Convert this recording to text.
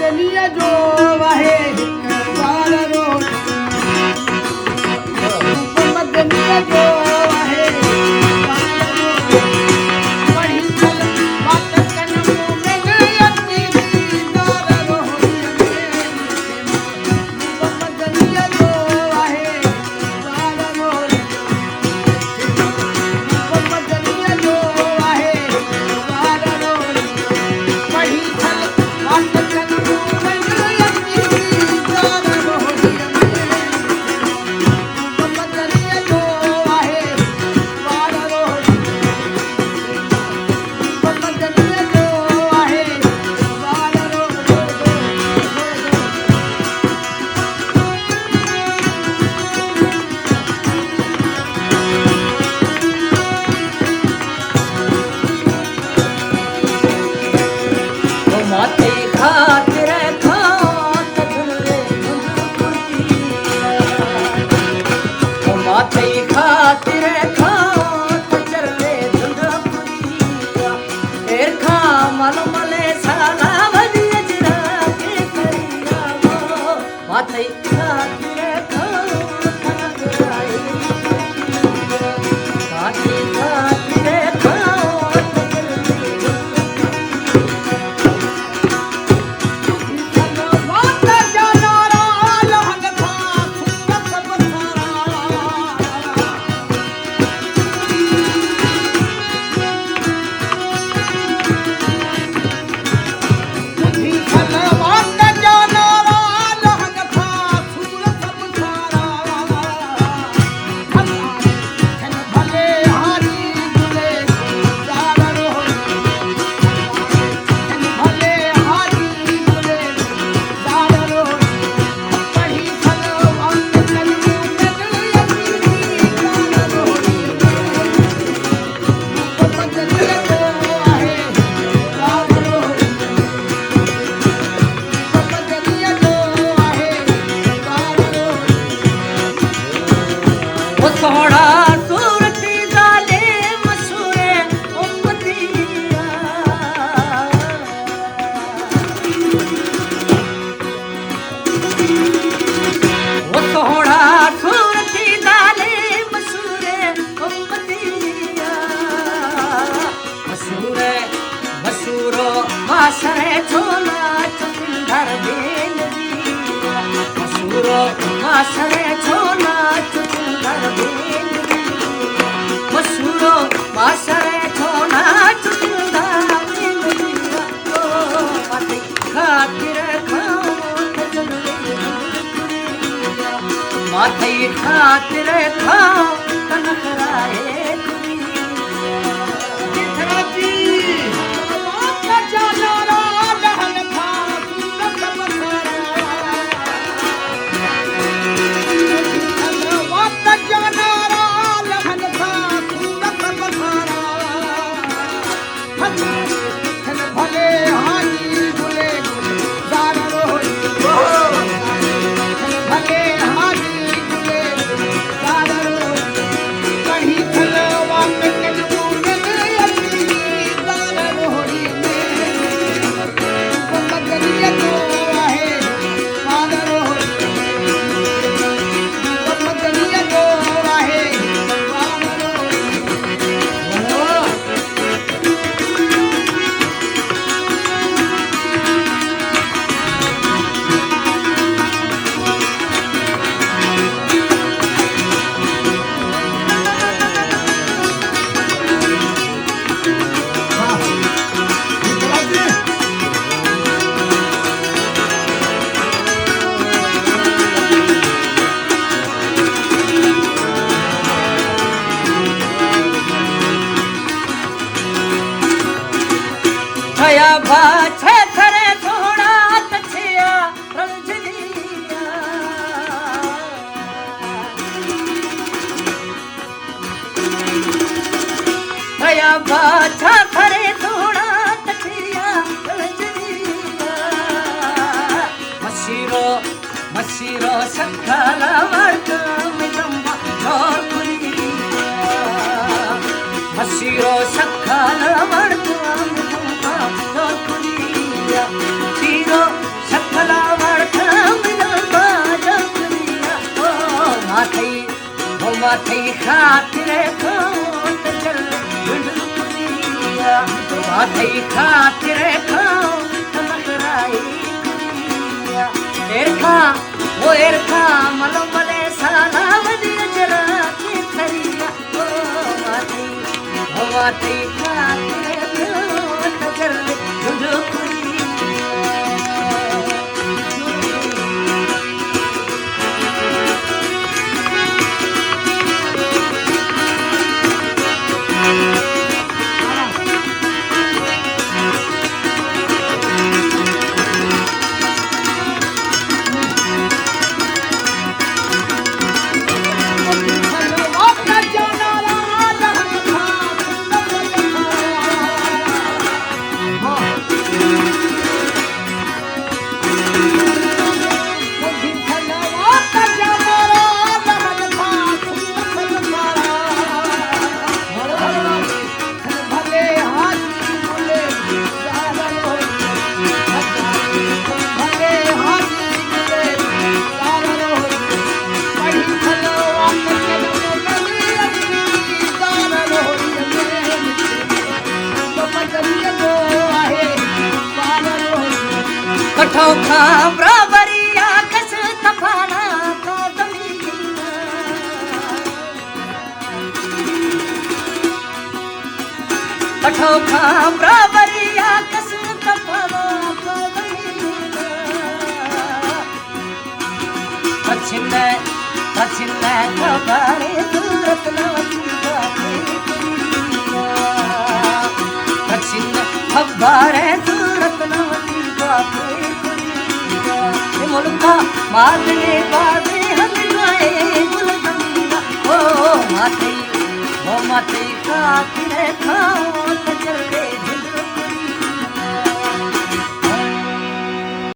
मदनीअ जो आहे बार रोड मदनीअ जो आहे पढ़ी चल बात कन में गयती दीदार रोड मदनीअ जो आहे बार रोड मदनीअ जो आहे बार रोड पढ़ी चल बात कन में गयती दीदार रोड मदनीअ जो आहे बार रोड मदनीअ जो आहे बार रोड माते खातिर खात झुलरे माते खातिर खात झुलरे झुलपुरिया एर खा मल मले साला वदिय जरा के करिया माते खातिर खात झुलरे माते खातिर खात बात जानारा लहंग था सूरत बसारा बुद्धि छल बात जानारा लहंग था सूरत बसारा धन भले हारी दुले दार रोड धन भले हारी दुले दार रोड पढ़ी छल बात कन में गयती दार रोड मदनीअ जो आहे बार रोड मदनीअ जो आहे बार रोड वो सोहड़ा सूरती जाले मशहूरे उम्मतिया वो सोहड़ा सूरती जाले मशहूरे उम्मतिया मशहूरे मशहूरो माशरे छोला चुंदर बेन दिया मशहूरो माशरे छोला चुंदर बेन मशहूरो माशरे छोला चुंदर बेन दिया ओ माते खातिर खाओ माते खातिर खाओ कनकराए चित्राची बात जानारा लहंग था सूरत बसारा बात जानारा लहंग था सूरत बसारा धन भले हारी दुले दार रोड धन भले हारी दुले दार रोड कहीं चल बात कन में गयती दार रोड मदनीअ जो आहे बार रोड मदनीअ जो आहे बार रोड छया बाछे थरे थोड़ा तछया रंजनिया छया बाछा थरे थोड़ा तछया रंजनिया मशीरो मशीरो सखला वर्ग में जम्बा और पुरिया मशीरो सखला वर्ग में जम्बा और पुरिया तीरो माथे खातिर खाओ त जल गुंडुरिया माथे खातिर खाओ त नखराई कुरिया एरखा मलो मले साला वदी जरा के थरिया ओ माथे खातिर खाओ त जल गुंडुरिया कठो खा बराबरिया कस तफाना का दमीना कठो खा बराबरिया कस तफाना का दमीना पछिने खबरे सूरत नवती का पछिने खबरे सूरत नवती का मुल्का मारने बादे हम गाए गुलगंगा ओ माथे खातिर खाओ त जल